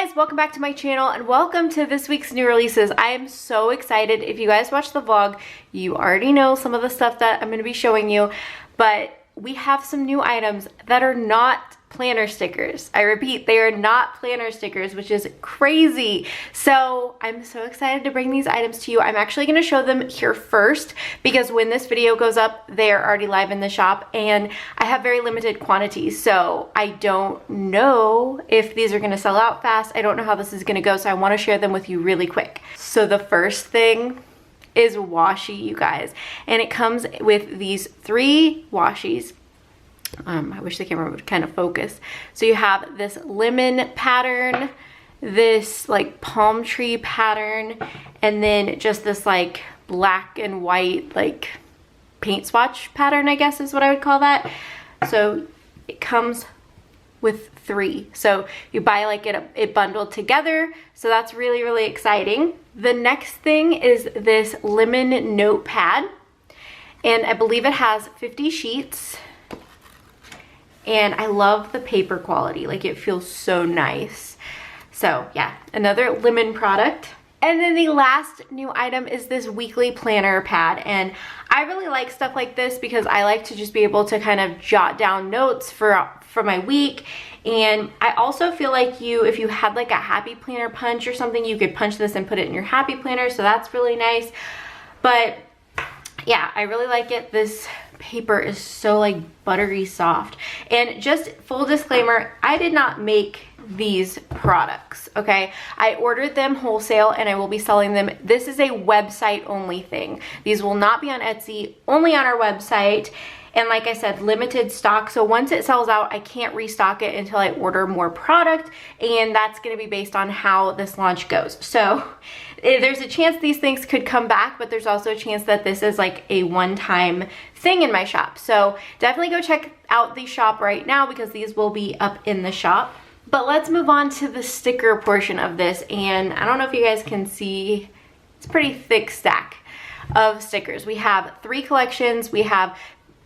guys, welcome back to my channel and welcome to this week's new releases. I am so excited. If you guys watched the vlog, you already know some of the stuff that I'm going to be showing you, but we have some new items that are not planner stickers. I repeat, they are not planner stickers, which is crazy. So I'm so excited to bring these items to you. I'm actually going to show them here first because when this video goes up, they are already live in the shop and I have very limited quantities. So I don't know if these are going to sell out fast. I don't know how this is going to go. So I want to share them with you really quick. So the first thing is washi, you guys. And it comes with these 3 washis. I wish the camera would kind of focus. So you have this lemon pattern, this like palm tree pattern, and then just this like black and white like paint swatch pattern, I guess is what I would call that. So it comes with 3. So you buy like it bundled together. So that's really, really exciting. The next thing is this lemon notepad. And I believe it has 50 sheets. And I love the paper quality, like it feels so nice. So yeah, another lemon product. And then the last new item is this weekly planner pad. And I really like stuff like this because I like to just be able to kind of jot down notes for my week. And I also feel like if you had like a happy planner punch or something, you could punch this and put it in your happy planner. So that's really nice. But yeah, I really like it. This paper is so like buttery soft. And just full disclaimer, I did not make these products, okay? I ordered them wholesale and I will be selling them. This is a website only thing. These will not be on Etsy, only on our website. And like I said, limited stock. So once it sells out, I can't restock it until I order more product. And that's going to be based on how this launch goes. So there's a chance these things could come back, but there's also a chance that this is like a one-time thing in my shop. So definitely go check out the shop right now because these will be up in the shop. But let's move on to the sticker portion of this. And I don't know if you guys can see, it's a pretty thick stack of stickers. We have 3 collections. We have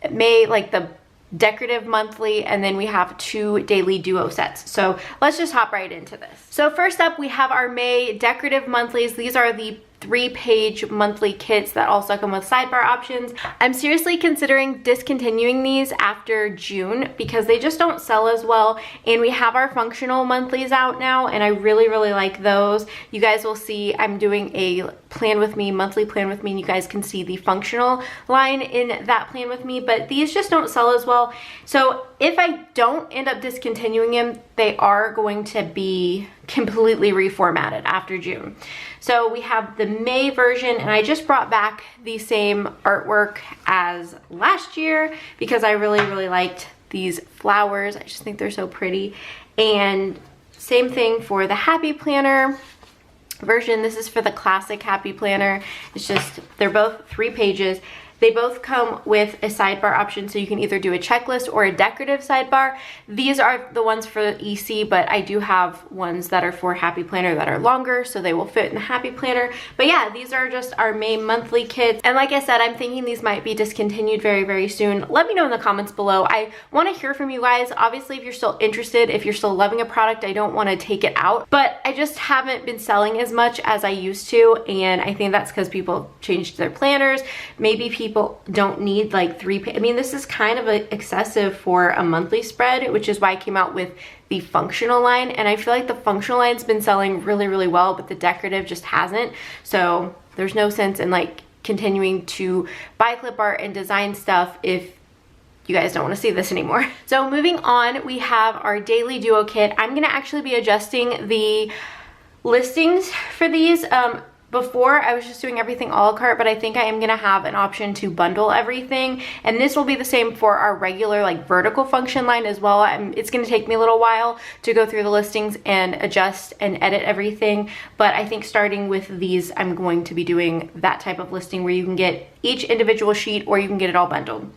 like the Decorative Monthly, and then we have 2 daily duo sets. So let's just hop right into this. So first up, we have our May Decorative Monthlies. These are the 3-page monthly kits that also come with sidebar options. I'm seriously considering discontinuing these after June because they just don't sell as well. And we have our functional monthlies out now and I really, really like those. You guys will see I'm doing a plan with me, monthly plan with me, and you guys can see the functional line in that plan with me, but these just don't sell as well. So if I don't end up discontinuing them, they are going to be completely reformatted after June. So we have the May version, and I just brought back the same artwork as last year because I really, really liked these flowers. I just think they're so pretty. And same thing for the Happy Planner version. This is for the classic Happy Planner. It's just, they're both 3 pages. They both come with a sidebar option, so you can either do a checklist or a decorative sidebar. These are the ones for EC, but I do have ones that are for Happy Planner that are longer, so they will fit in the Happy Planner. But yeah, these are just our May monthly kits. And like I said, I'm thinking these might be discontinued very, very soon. Let me know in the comments below. I want to hear from you guys. Obviously, if you're still interested, if you're still loving a product, I don't want to take it out, but I just haven't been selling as much as I used to. And I think that's because people changed their planners. Maybe people don't need like 3 I mean, this is kind of excessive for a monthly spread, which is why I came out with the functional line. And I feel like the functional line's been selling really, really well, but the decorative just hasn't. So there's no sense in like continuing to buy clip art and design stuff if you guys don't want to see this anymore. So moving on, we have our daily duo kit. I'm gonna actually be adjusting the listings for these. Before I was just doing everything a la carte, but I think I am gonna have an option to bundle everything. And this will be the same for our regular like vertical function line as well. It's gonna take me a little while to go through the listings and adjust and edit everything. But I think starting with these, I'm going to be doing that type of listing where you can get each individual sheet or you can get it all bundled.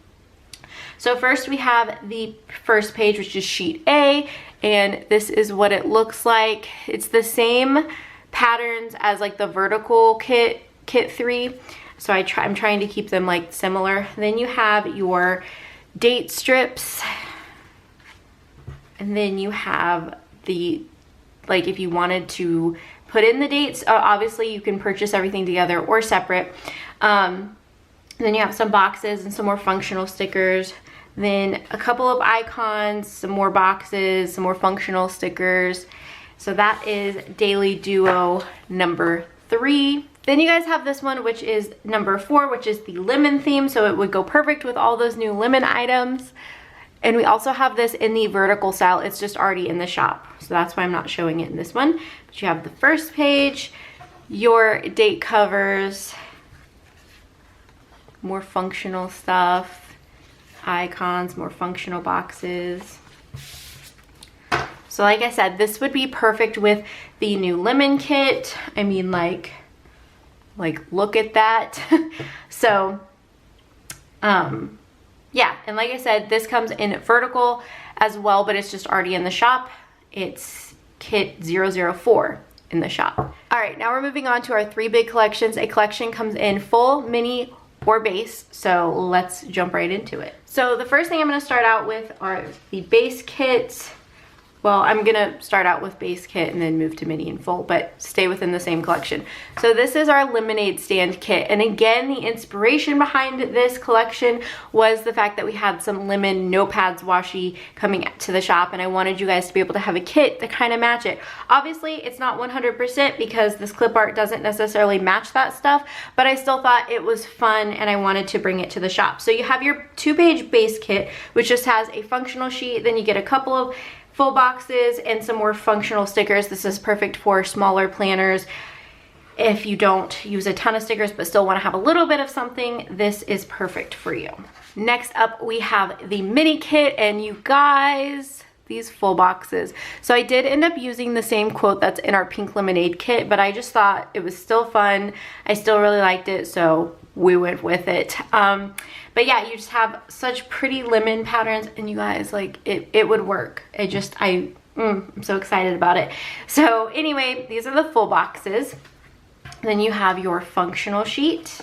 So first we have the first page, which is sheet A, and this is what it looks like. It's the same patterns as like the vertical kit 3, so I'm trying to keep them like similar. Then you have your date strips, and then you have the like if you wanted to put in the dates, obviously you can purchase everything together or separate. Then you have some boxes and some more functional stickers. Then a couple of icons, some more boxes, some more functional stickers. So that is Daily Duo number 3. Then you guys have this one, which is number 4, which is the lemon theme. So it would go perfect with all those new lemon items. And we also have this in the vertical style. It's just already in the shop. So that's why I'm not showing it in this one. But you have the first page, your date covers, more functional stuff, icons, more functional boxes. So like I said, this would be perfect with the new lemon kit. I mean, like look at that. So yeah, and like I said, this comes in vertical as well, but it's just already in the shop. It's kit 004 in the shop. All right, now we're moving on to our 3 big collections. A collection comes in full, mini, or base, so let's jump right into it. So the first thing I'm going to start out with are the base kits. Well, I'm gonna start out with base kit and then move to mini and full, but stay within the same collection. So this is our lemonade stand kit. And again, the inspiration behind this collection was the fact that we had some lemon notepads washi coming to the shop, and I wanted you guys to be able to have a kit to kind of match it. Obviously, it's not 100% because this clip art doesn't necessarily match that stuff, but I still thought it was fun and I wanted to bring it to the shop. So you have your 2-page base kit, which just has a functional sheet, then you get a couple of full boxes and some more functional stickers. This is perfect for smaller planners. If you don't use a ton of stickers but still want to have a little bit of something, this is perfect for you. Next up, we have the mini kit, and you guys, these full boxes. So I did end up using the same quote that's in our pink lemonade kit, but I just thought it was still fun. I still really liked it, so we went with it. But yeah, you just have such pretty lemon patterns, and you guys, like, it would work. I'm so excited about it. So anyway, these are the full boxes. Then you have your functional sheet,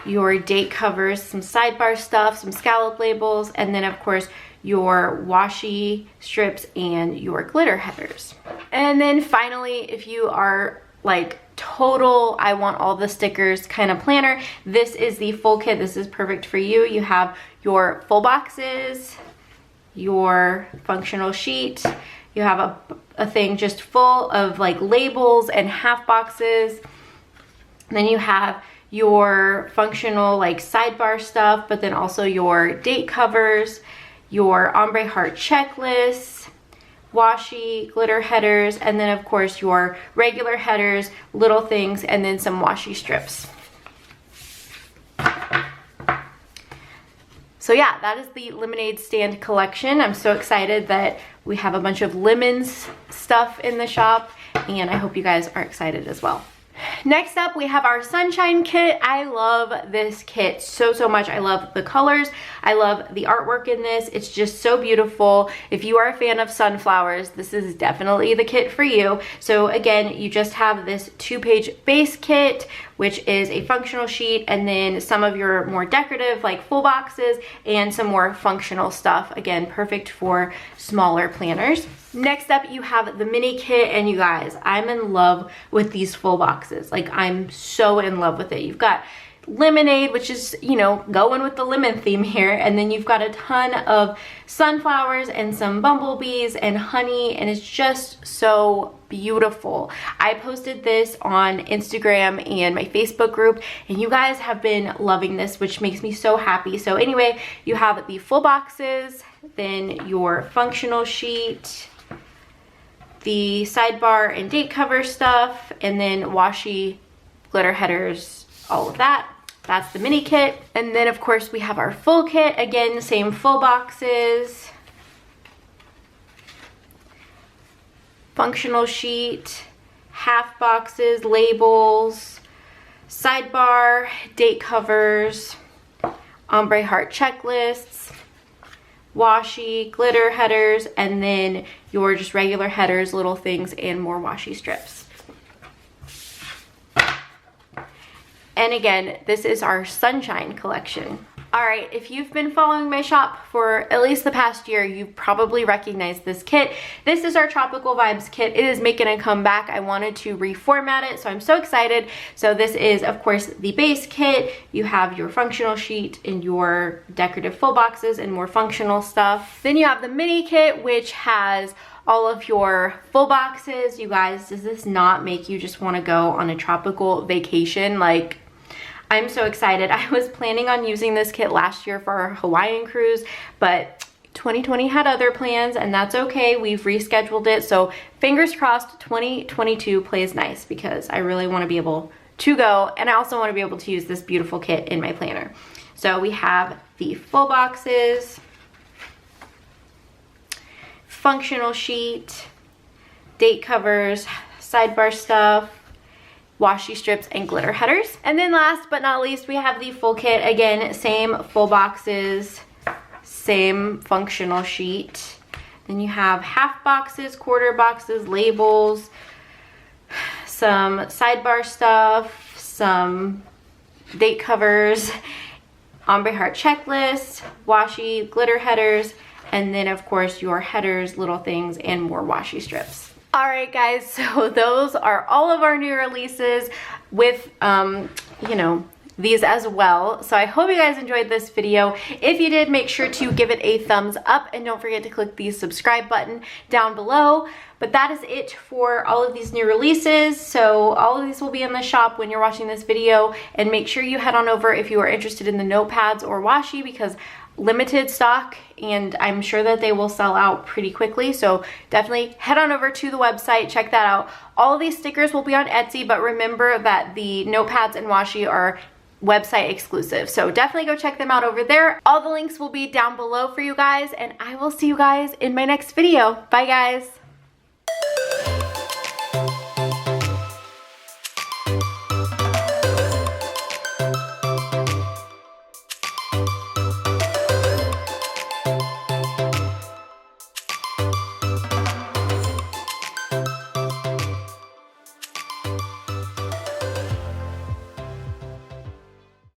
your date covers, some sidebar stuff, some scallop labels, and then of course your washi strips and your glitter headers. And then finally, if you are like total I want all the stickers kind of planner, this is the full kit. This is perfect for you. You have your full boxes, your functional sheet, you have a thing just full of like labels and half boxes, then you have your functional like sidebar stuff, but then also your date covers, your ombre heart checklist, washi, glitter headers, and then of course your regular headers, little things, and then some washi strips. So yeah, that is the lemonade stand collection. I'm so excited that we have a bunch of lemons stuff in the shop, and I hope you guys are excited as well. Next up, we have our sunshine kit. I love this kit so much. I love the colors. I love the artwork in this. It's just so beautiful. If you are a fan of sunflowers, this is definitely the kit for you. So again, you just have this 2-page base kit, which is a functional sheet, and then some of your more decorative like full boxes and some more functional stuff. Again, perfect for smaller planners. Next up, you have the mini kit, and you guys, I'm in love with these full boxes. Like, I'm so in love with it. You've got lemonade, which is, you know, going with the lemon theme here, and then you've got a ton of sunflowers and some bumblebees and honey, and it's just so beautiful. I posted this on Instagram and my Facebook group, and you guys have been loving this, which makes me so happy. So anyway, you have the full boxes, then your functional sheet, the sidebar and date cover stuff, and then washi, glitter headers, all of that. That's the mini kit. And then of course we have our full kit. Again, same full boxes, functional sheet, half boxes, labels, sidebar, date covers, ombre heart checklists, washi, glitter headers, and then your just regular headers, little things, and more washi strips. And again, this is our sunshine collection. All right, if you've been following my shop for at least the past year, you've probably recognized this kit. This is our Tropical Vibes kit. It is making a comeback. I wanted to reformat it, so I'm so excited. So this is, of course, the base kit. You have your functional sheet and your decorative full boxes and more functional stuff. Then you have the mini kit, which has all of your full boxes. You guys, does this not make you just want to go on a tropical vacation? Like, I'm so excited. I was planning on using this kit last year for our Hawaiian cruise, but 2020 had other plans, and that's okay. We've rescheduled it, so fingers crossed 2022 plays nice, because I really want to be able to go, and I also want to be able to use this beautiful kit in my planner. So we have the full boxes, functional sheet, date covers, sidebar stuff, washi strips, and glitter headers. And then last but not least, we have the full kit. Again, same full boxes, same functional sheet. Then you have half boxes, quarter boxes, labels, some sidebar stuff, some date covers, ombre heart checklist, washi glitter headers, and then of course your headers, little things, and more washi strips. All right, guys, so those are all of our new releases with, you know, these as well. So I hope you guys enjoyed this video. If you did, make sure to give it a thumbs up, and don't forget to click the subscribe button down below. But that is it for all of these new releases. So all of these will be in the shop when you're watching this video, and make sure you head on over if you are interested in the notepads or washi, because limited stock, and I'm sure that they will sell out pretty quickly. So definitely head on over to the website, check that out. All of these stickers will be on Etsy, but remember that the notepads and washi are website exclusive, so definitely go check them out over there. All the links will be down below for you guys, and I will see you guys in my next video. Bye, guys.